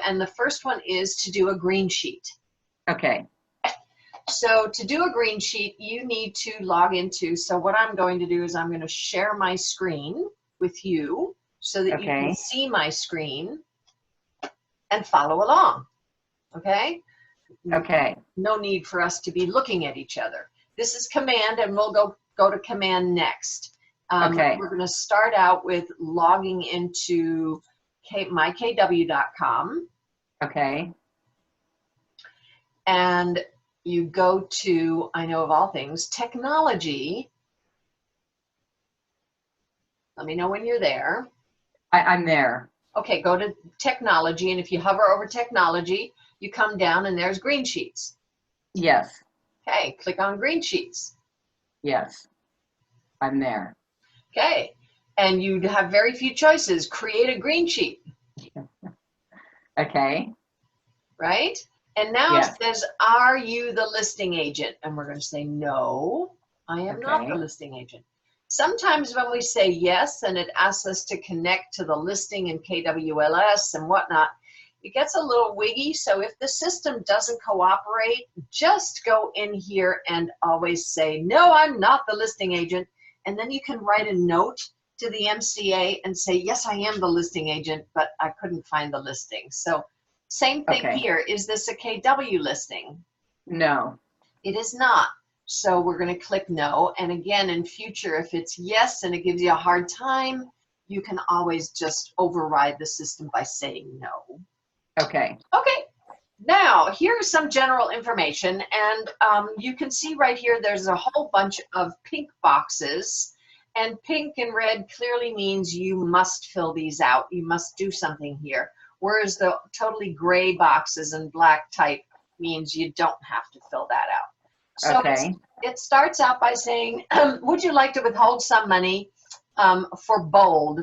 and the first one is to do a green sheet. Okay. So to do a green sheet, you need to log into, so what I'm going to do is I'm going to share my screen with you so that you can see my screen and follow along, okay? Okay. No need for us to be looking at each other. This is command, and we'll go to command next. Okay. We're going to start out with logging into mykw.com. Okay. And you go to, I know of all things, technology. Let me know when you're there. I'm there. Okay, go to technology, and if you hover over technology, you come down and there's green sheets. Yes. Okay, click on green sheets. Yes. I'm there. Okay, and you have very few choices. Create a green sheet. Okay. Right? And now Yes. it says, are you the listing agent? And we're going to say, no, I am not the listing agent. Sometimes when we say yes, and it asks us to connect to the listing in KWLS and whatnot, it gets a little wiggy. So if the system doesn't cooperate, just go in here and always say, no, I'm not the listing agent. And then you can write a note to the MCA and say, yes, I am the listing agent, but I couldn't find the listing. So same thing here. Is this a KW listing? No. It is not. So we're going to click no. And again, in future, if it's yes and it gives you a hard time, you can always just override the system by saying no. Okay. Okay. Now, here's some general information. And you can see right here, there's a whole bunch of pink boxes. And pink and red clearly means you must fill these out. You must do something here. Whereas the totally gray boxes and black type means you don't have to fill that out. So it starts out by saying, would you like to withhold some money for bold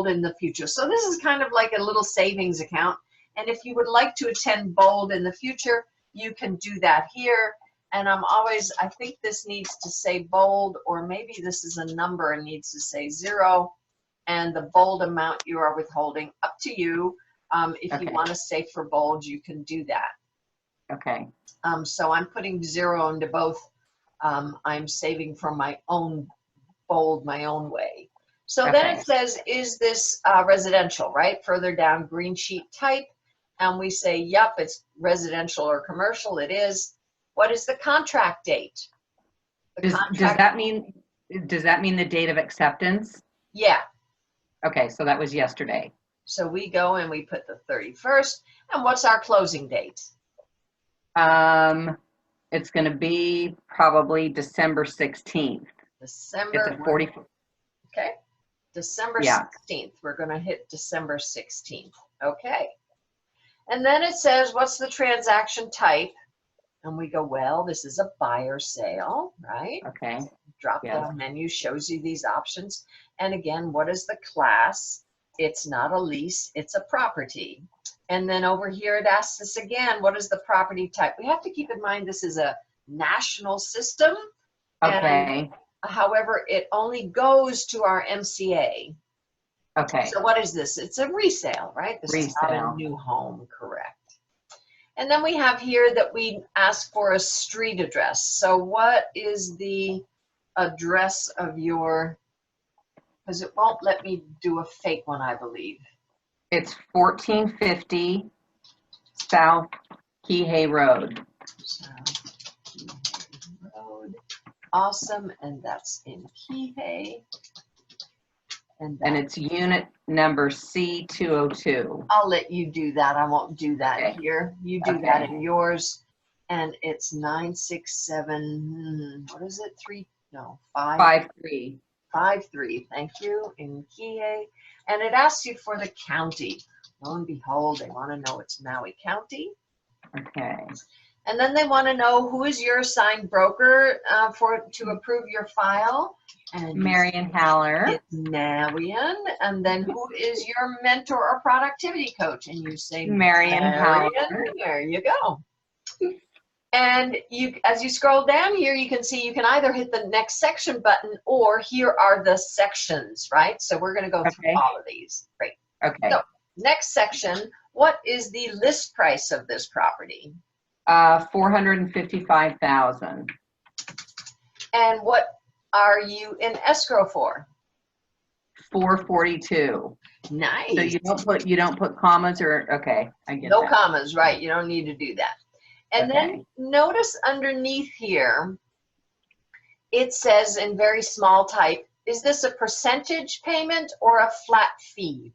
in the future? So this is kind of like a little savings account. And if you would like to attend bold in the future, you can do that here. And I think this needs to say bold, or maybe this is a number and needs to say 0. And the bold amount you are withholding, up to you. If you want to say for bold, you can do that. Okay. So I'm putting 0 into both. I'm saving for my own bold, my own way. So then it says, is this residential, right? Further down, green sheet type. And we say, yep, it's residential or commercial. It is. What is the contract date? Does that mean the date of acceptance? Yeah. Okay, so that was yesterday. So we go and we put the 31st. And what's our closing date? It's going to be probably December 16th. December. It's a 40. Okay. December 16th. We're going to hit December 16th. Okay. And then it says, what's the transaction type? And we go, well, this is a buyer sale, right? Okay. Drop down menu shows you these options. And again, what is the class? It's not a lease, it's a property. And then over here it asks us again, what is the property type? We have to keep in mind this is a national system. Okay. And, however, it only goes to our MCA. Okay. So what is this? It's a resale, right? This is not a new home, correct? And then we have here that we ask for a street address. So what is the address of your, because it won't let me do a fake one, I believe. It's 1450 South Kihei Road. South Kihei Road. Awesome. And that's in Kihei. And it's unit number C202. I'll let you do that. I won't do that here. You do that in yours. And it's 967, what is it? 53. 53, thank you, in Kihei. And it asks you for the county. Lo and behold, they want to know it's Maui County. Okay. And then they want to know who is your assigned broker to approve your file. And Marion Haller. It's Marion. And then who is your mentor or productivity coach? And you say Marion Haller. There you go. And as you scroll down here, you can see you can either hit the next section button or here are the sections, right? So we're going to go through all of these. Great. Okay. So next section, What is the list price of this property? 455,000. And what are you in escrow for? 442. Nice. So you don't put commas or, okay, I get No that. commas, right? You don't need to do that. And then notice underneath here, it says in very small type, is this a percentage payment or a flat fee?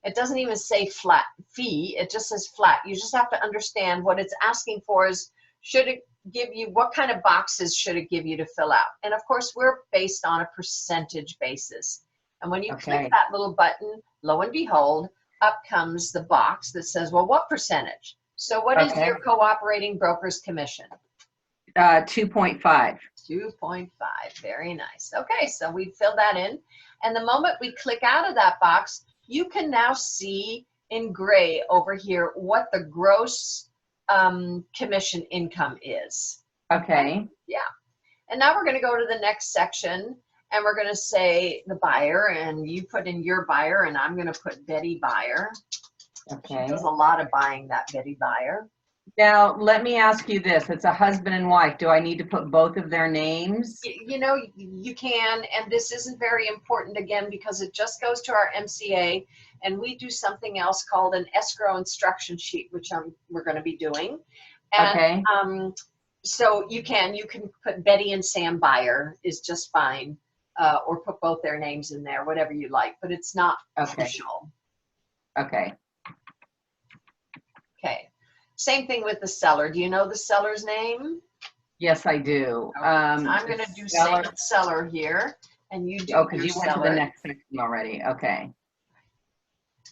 It doesn't even say flat fee, it just says flat. You just have to understand what it's asking for is, should it give you, what kind of boxes should it give you to fill out? And of course, we're based on a percentage basis. And when you click that little button, lo and behold, up comes the box that says, well, what percentage? So what is your cooperating broker's commission? 2.5. 2.5, very nice. Okay, so we fill that in. And the moment we click out of that box, you can now see in gray over here what the gross commission income is. Okay. Yeah. And now we're going to go to the next section and we're going to say the buyer, and you put in your buyer, and I'm going to put Betty Buyer. Okay. She does a lot of buying, that Betty Buyer. Now, let me ask you this. It's a husband and wife. Do I need to put both of their names? You know, you can, and this isn't very important again because it just goes to our MCA, and we do something else called an escrow instruction sheet, which we're going to be doing. And so you can put Betty and Sam Buyer is just fine, or put both their names in there, whatever you like, but it's not official. Okay. Okay. Same thing with the seller. Do you know the seller's name? Yes, I do. Okay. I'm going to do seller here, and you do because you went to the next section already. Okay.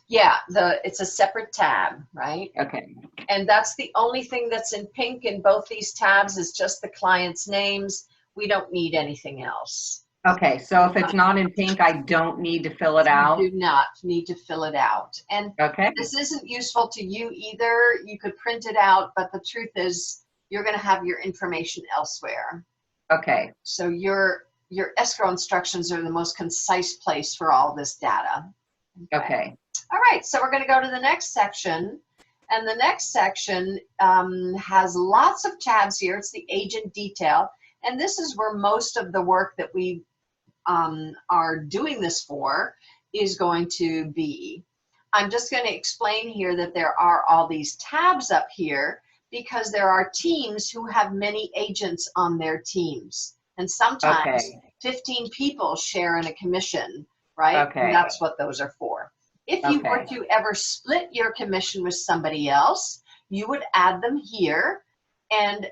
Yeah, it's a separate tab, right? Okay. And that's the only thing that's in pink in both these tabs is just the client's names. We don't need anything else. Okay, so if it's not in pink, I don't need to fill it out? You do not need to fill it out. And this isn't useful to you either. You could print it out, but the truth is you're going to have your information elsewhere. Okay. So your escrow instructions are the most concise place for all this data. Okay. All right, so we're going to go to the next section. And the next section has lots of tabs here. It's the agent detail. And this is where most of the work that we are doing this for is going to be. I'm just going to explain here that there are all these tabs up here because there are teams who have many agents on their teams. And sometimes 15 people share in a commission, right? Okay. And that's what those are for. If you were to ever split your commission with somebody else, you would add them here and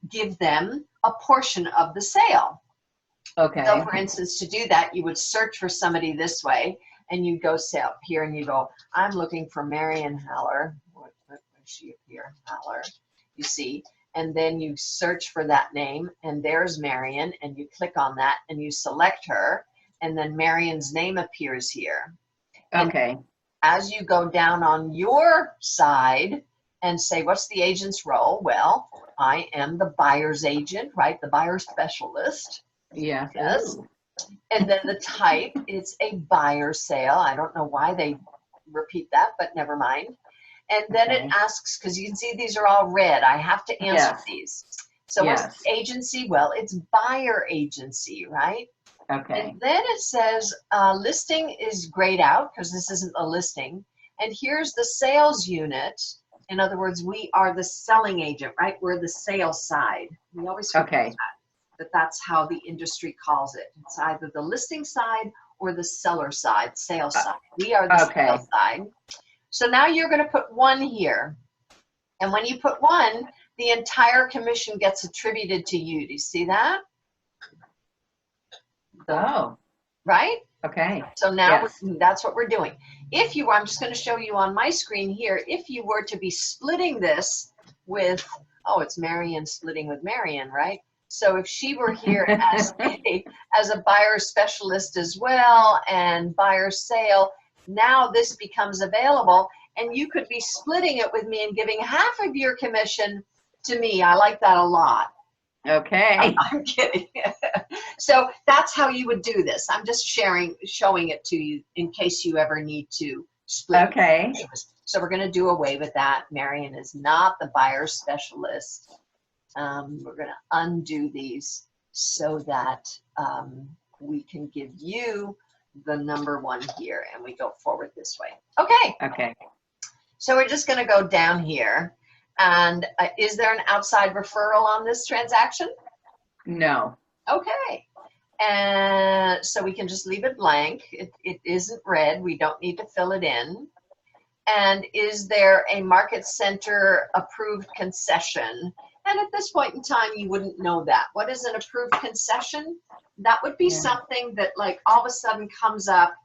give them a portion of the sale. Okay. So for instance, to do that, you would search for somebody this way, and you go say up here and you go, I'm looking for Marion Haller. What is she up here? Haller, you see. And then you search for that name, and there's Marion, and you click on that, and you select her, and then Marion's name appears here. Okay. And as you go down on your side and say, what's the agent's role? Well, I am the buyer's agent, right? The buyer specialist. Yeah. Yes. And then the type is a buyer sale. I don't know why they repeat that, but never mind. And then it asks, because you can see these are all red. I have to answer these. So what's the agency? Well, it's buyer agency, right? Okay. And then it says listing is grayed out because this isn't a listing. And here's the sales unit. In other words, we are the selling agent, right? We're the sales side. We always forget that, but that's how the industry calls it. It's either the listing side or the seller side, sales side. We are the sales side. So now you're going to put 1 here. And when you put 1, the entire commission gets attributed to you. Do you see that? Right? Okay. So now that's what we're doing. If you were, I'm just going to show you on my screen here, if you were to be splitting this with, oh, it's Marion splitting with Marion, right? So if she were here as a buyer specialist as well and buyer sale, now this becomes available and you could be splitting it with me and giving half of your commission to me. I like that a lot. Okay. I'm kidding. So that's how you would do this. I'm just showing it to you in case you ever need to split. Okay. So we're going to do away with that. Marion is not the buyer specialist. We're going to undo these so that we can give you the number 1 here, and we go forward this way. Okay. Okay. So we're just going to go down here. And is there an outside referral on this transaction? No. Okay. And so we can just leave it blank. It isn't red. We don't need to fill it in. And is there a market center approved concession? And at this point in time, you wouldn't know that. What is an approved concession? That would be something that like all of a sudden comes up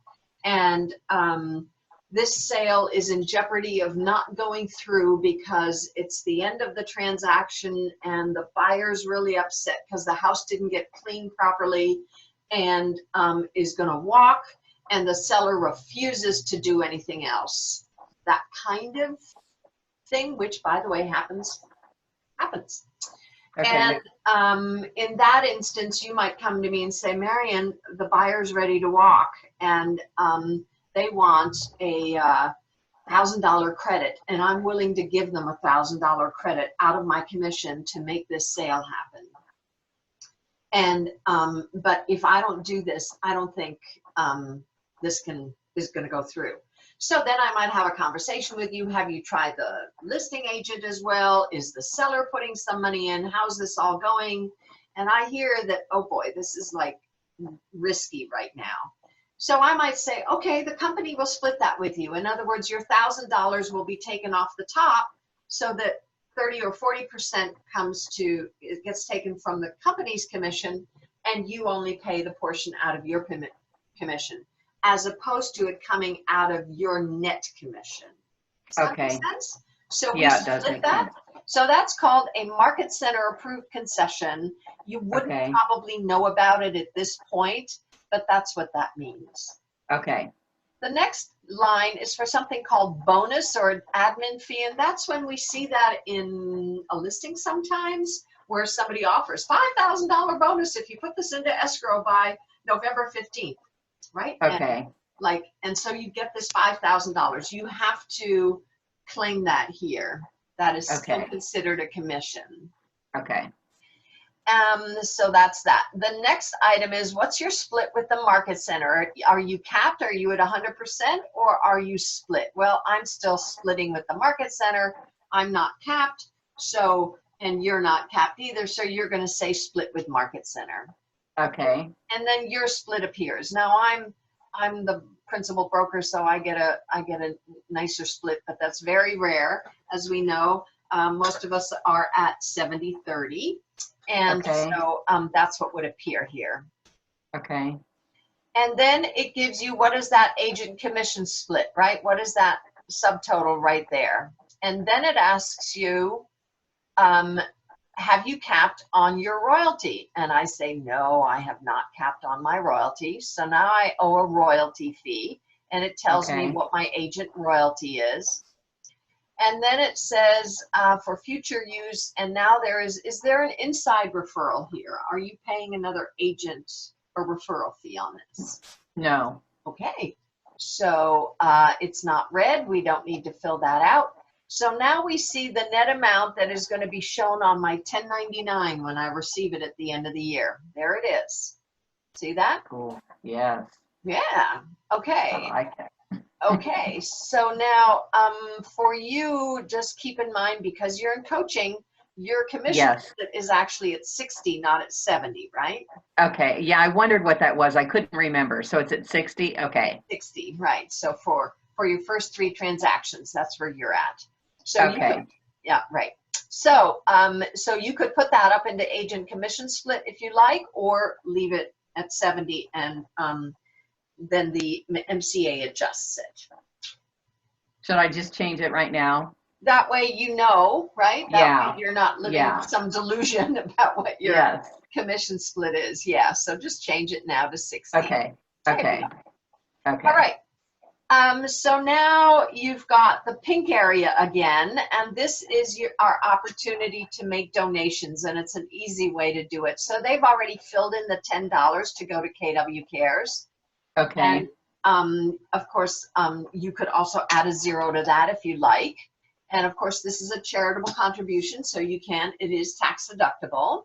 and this sale is in jeopardy of not going through because it's the end of the transaction and the buyer's really upset because the house didn't get cleaned properly and is going to walk, and the seller refuses to do anything else. That kind of thing, which by the way happens. Okay. And in that instance, you might come to me and say, Marion, the buyer's ready to walk, and they want a $1,000 credit, and I'm willing to give them a $1,000 credit out of my commission to make this sale happen. And but if I don't do this, I don't think this is going to go through. So then I might have a conversation with you. Have you tried the listing agent as well? Is the seller putting some money in? How's this all going? And I hear that, oh boy, this is like risky right now. So I might say, okay, the company will split that with you. In other words, your $1,000 will be taken off the top so that 30 or 40% it gets taken from the company's commission, and you only pay the portion out of your commission, as opposed to it coming out of your net commission. Does that make sense? So we split that. So that's called a market center approved concession. You wouldn't probably know about it at this point, but that's what that means. Okay. The next line is for something called bonus or admin fee, and that's when we see that in a listing sometimes where somebody offers $5,000 bonus if you put this into escrow by November 15th, right? Okay. And so you get this $5,000. You have to claim that here. That is still considered a commission. Okay. So that's that. The next item is, what's your split with the market center? Are you capped? Are you at 100%, or are you split? Well, I'm still splitting with the market center. I'm not capped. So, and you're not capped either. So you're going to say split with market center. Okay. And then your split appears. Now I'm the principal broker, so I get a nicer split, but that's very rare. As we know, most of us are at 70-30. And so that's what would appear here. Okay. And then it gives you, what is that agent commission split, right? What is that subtotal right there? And then it asks you, have you capped on your royalty? And I say, no, I have not capped on my royalty. So now I owe a royalty fee, and it tells me what my agent royalty is. And then it says for future use, and now is there an inside referral here? Are you paying another agent a referral fee on this? No. Okay, so it's not red. We don't need to fill that out. So now we see the net amount that is going to be shown on my 1099 when I receive it at the end of the year. There it is. See that? Cool. Yes. Yeah. Okay. I like it. Okay, so now for you, just keep in mind, because you're in coaching, your commission is actually at 60, not at 70, right? Okay, yeah, I wondered what that was. I couldn't remember. So it's at 60? Okay. 60, right. So for your first 3 transactions, that's where you're at. So you could, yeah, right. So, so you could put that up into agent commission split if you like, or leave it at 70 and then the MCA adjusts it. Should I just change it right now? That way you know, right? That way you're not living with some delusion about what your commission split is. Yeah, so just change it now to 60. Okay, okay. All right. So now you've got the pink area again, and this is our opportunity to make donations, and it's an easy way to do it. So they've already filled in the $10 to go to KW Cares. Okay. And of course, you could also add a 0 to that if you like. And of course, this is a charitable contribution, so you can, it is tax deductible.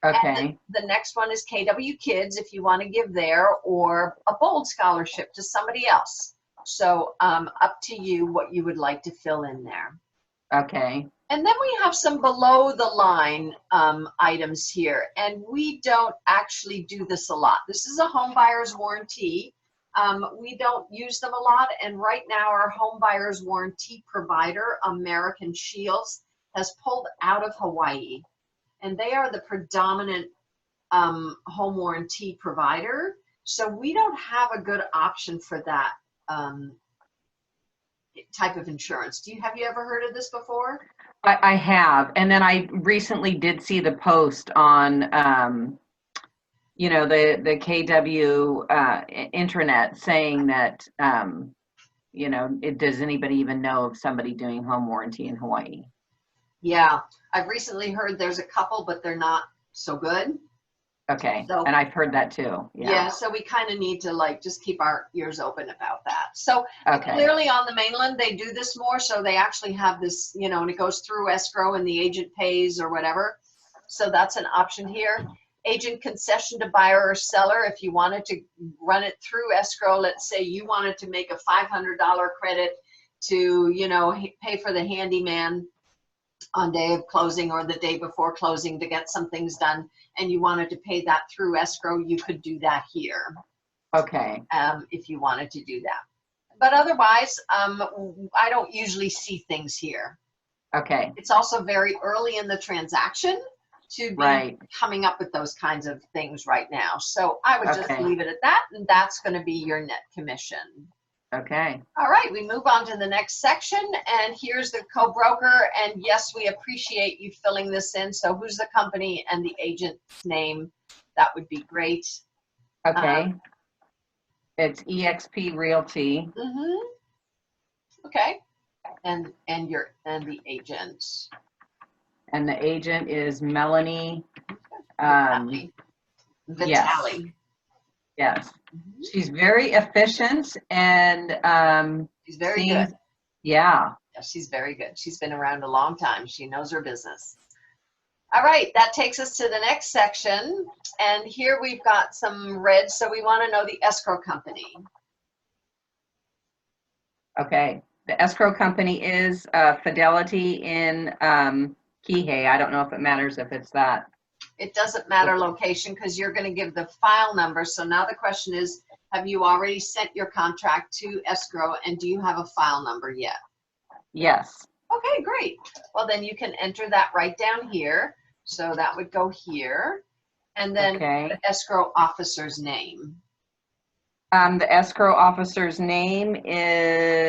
Okay. And the next one is KW Kids if you want to give there, or a Bold scholarship to somebody else. So up to you what you would like to fill in there. Okay. And then we have some below the line items here, and we don't actually do this a lot. This is a home buyer's warranty. We don't use them a lot, and right now our home buyer's warranty provider, American Shields, has pulled out of Hawaii, and they are the predominant home warranty provider. So we don't have a good option for that type of insurance. Have you ever heard of this before? I have, and then I recently did see the post on, you know, the KW intranet saying that, you know, does anybody even know of somebody doing home warranty in Hawaii? Yeah, I've recently heard there's a couple, but they're not so good. Okay, So, and I've heard that too. yeah, so we kind of need to like just keep our ears open about that. So Okay. clearly on the mainland, they do this more. So they actually have this, you know, and it goes through escrow and the agent pays or whatever. So that's an option here. Agent concession to buyer or seller. If you wanted to run it through escrow, let's say you wanted to make a $500 credit to, you know, pay for the handyman on day of closing or the day before closing to get some things done, and you wanted to pay that through escrow, you could do that here. Okay. If you wanted to do that. But otherwise, I don't usually see things here. Okay. It's also very early in the transaction to be coming up with those kinds of things right now. So I would just leave it at that, and that's going to be your net commission. Okay. All right, we move on to the next section, and here's the co-broker, and yes, we appreciate you filling this in. So who's the company and the agent's name? That would be great. Okay. It's EXP Realty. Mm-hmm. Okay. And the agent. And the agent is Melanie. Vitale. Yes. Mm-hmm. She's very efficient and she's very good. Yeah. Yeah, she's very good. She's been around a long time. She knows her business. All right, that takes us to the next section. And here we've got some red, so we want to know the escrow company. Okay. The escrow company is Fidelity in Kihei. I don't know if it matters if it's that. It doesn't matter location because you're going to give the file number. So now the question is, have you already sent your contract to escrow, and do you have a file number yet? Yes. Okay, great. Well, then you can enter that right down here. So that would go here. And then the escrow officer's name. The escrow officer's name is,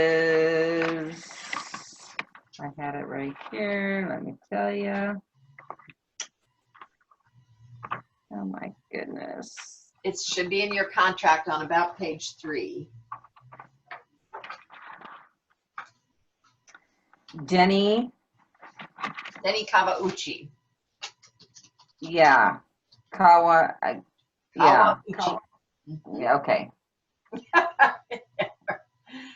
I had it right here. Let me tell you. Oh my goodness. It should be in your contract on about page 3. Denny Kawauchi. Yeah. Kawauchi. Yeah, okay.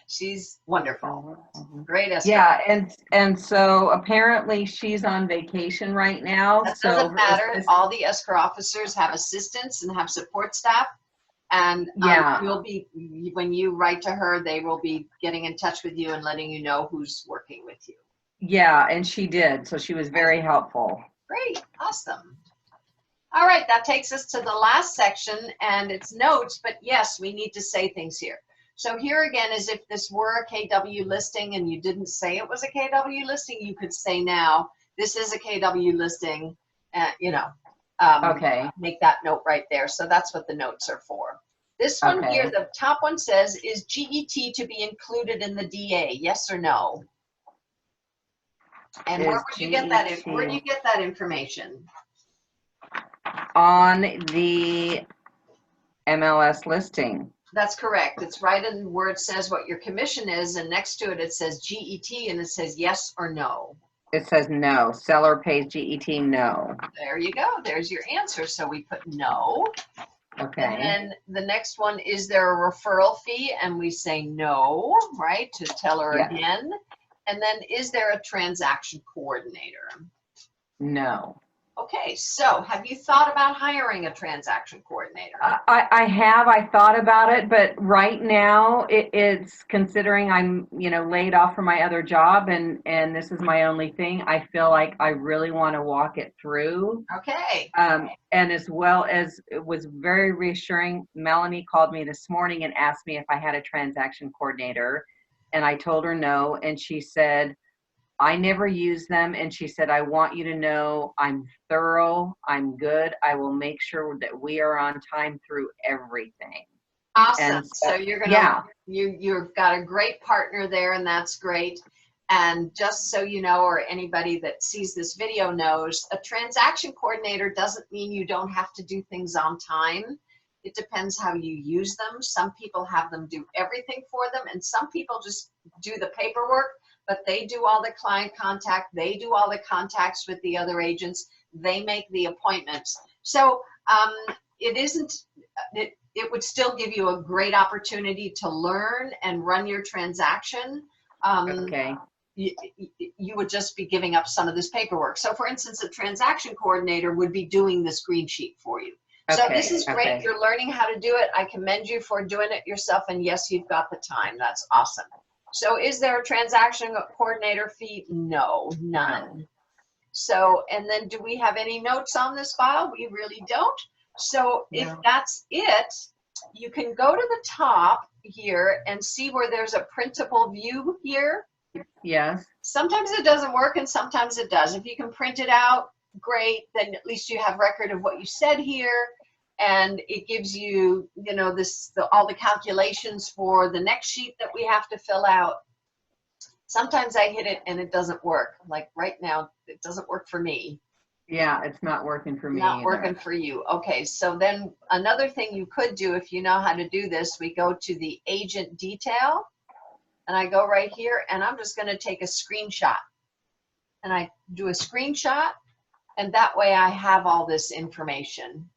She's wonderful. Great escrow. Yeah, and so apparently she's on vacation right now. That doesn't matter. All the escrow officers have assistants and have support staff. And you'll be, when you write to her, they will be getting in touch with you and letting you know who's working with you. Yeah, and she did. So she was very helpful. Great. Awesome. All right. That takes us to the last section, and it's notes, but yes, we need to say things here. So here again is if this were a KW listing and you didn't say it was a KW listing, you could say now, this is a KW listing, you know, make that note right there. So that's what the notes are for. This one here, the top one says, is GET to be included in the DA? Yes or no? And where would you get that? Where do you get that information? On the MLS listing. That's correct. It's right in where it says what your commission is, and next to it, it says GET, and it says yes or no. It says no. Seller pays GET, no. There you go. There's your answer. So we put no. Okay. And then the next one, is there a referral fee? And we say no, right, to tell her Yes. again. And then, is there a transaction coordinator? No. Okay, so have you thought about hiring a transaction coordinator? I thought about it, but right now it's considering I'm, laid off from my other job and this is my only thing. I feel like I really want to walk it through. Okay. And as well as it was very reassuring, Melanie called me this morning and asked me if I had a transaction coordinator, and I told her no, and she said, I never use them, and she said, I want you to know I'm thorough, I'm good, I will make sure that we are on time through everything. Awesome. And So you're gonna, you've got a great partner there, and that's great. And just so you know, or anybody that sees this video knows, a transaction coordinator doesn't mean you don't have to do things on time. It depends how you use them. Some people have them do everything for them, and some people just do the paperwork, but they do all the client contact, they do all the contacts with the other agents, they make the appointments. So it would still give you a great opportunity to learn and run your transaction. Okay. You would just be giving up some of this paperwork. So for instance, a transaction coordinator would be doing the screen sheet for you. So this is great. Okay. You're learning how to do it. I commend you for doing it yourself. And yes, you've got the time. That's awesome. So is there a transaction coordinator fee? No, none. So, and then do we have any notes on this file? We really don't. So if that's it, you can go to the top here and see where there's a printable view here. Yes. Sometimes it doesn't work and sometimes it does. If you can print it out, great. Then at least you have record of what you said here. And it gives you, all the calculations for the next sheet that we have to fill out. Sometimes I hit it and it doesn't work. Like right now, it doesn't work for me. Yeah, it's not working for me. Not either. working for you. Okay, so then another thing you could do, if you know how to do this, we go to the agent detail, and I go right here, and I'm just going to take a screenshot. And I do a screenshot, and that way I have all this information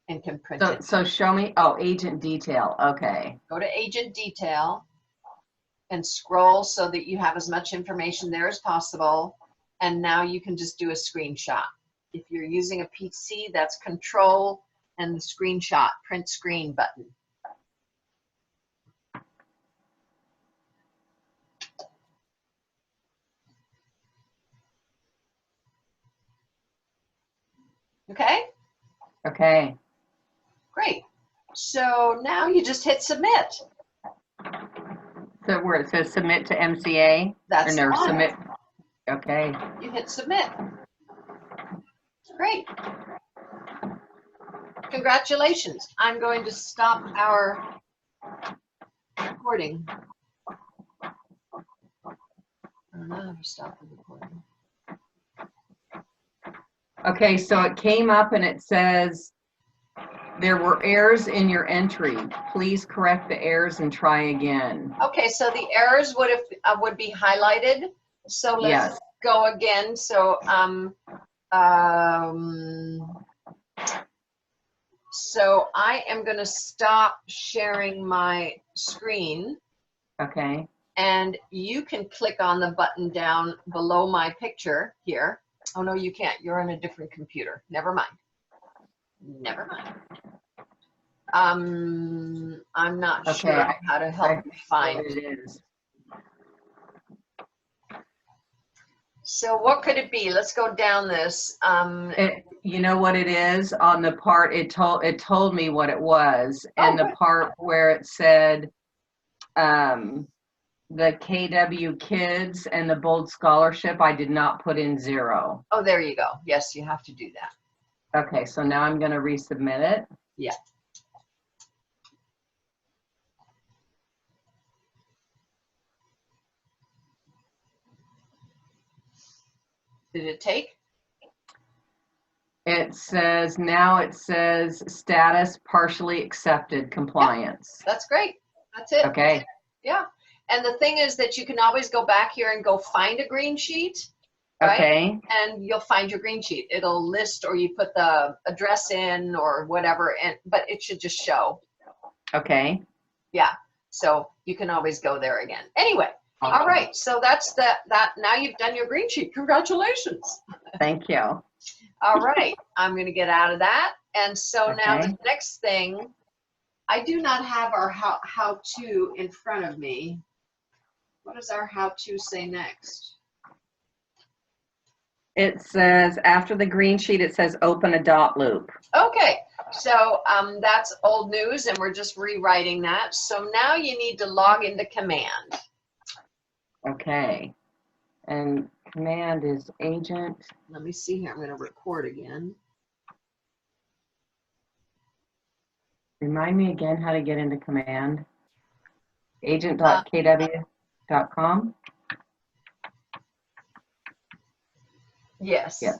and can print it. So show me, oh, agent detail, okay. Go to agent detail and scroll so that you have as much information there as possible. And now you can just do a screenshot. If you're using a PC, that's Control and the screenshot, print screen button. Okay? Okay. Great. So now you just hit submit. So where it says submit to MCA? That's or no, fine. submit. Okay. You hit submit. Great. Congratulations. I'm going to stop our recording. I don't know how to stop the recording. Okay, so it came up and it says there were errors in your entry. Please correct the errors and try again. Okay, so the errors would be highlighted. So let's go again. So so I am going to stop sharing my screen. Okay. And you can click on the button down below my picture here. Oh, no, you can't. You're on a different computer. Never mind. Never mind. I'm not sure how to help you find what it is. So what could it be? Let's go down this. You know what it is on the part, it told me what it was. And the part where it said the KW kids and the Bold Scholarship, I did not put in 0. Oh, there you go. Yes, you have to do that. Okay, so now I'm going to resubmit it. Yeah. Did it take? It says, now it says status partially accepted, compliance. Yeah, that's great. That's it. Okay. Yeah. And the thing is that you can always go back here and go find a green sheet. right? Okay. And you'll find your green sheet. It'll list, or you put the address in or whatever, but it should just show. Okay. Yeah. So you can always go there again. Anyway, Awesome. all right. So that's that. Now you've done your green sheet. Congratulations. Thank you. All right. I'm going to get out of that. And so now Okay. the next thing, I do not have our how-to in front of me. What does our how-to say next? It says, after the green sheet, it says open a dot loop. Okay, so that's old news, and we're just rewriting that. So now you need to log into command. Okay. And command is agent. Let me see here. I'm going to record again. Remind me again how to get into command. Agent.kw.com. Yes. Yes.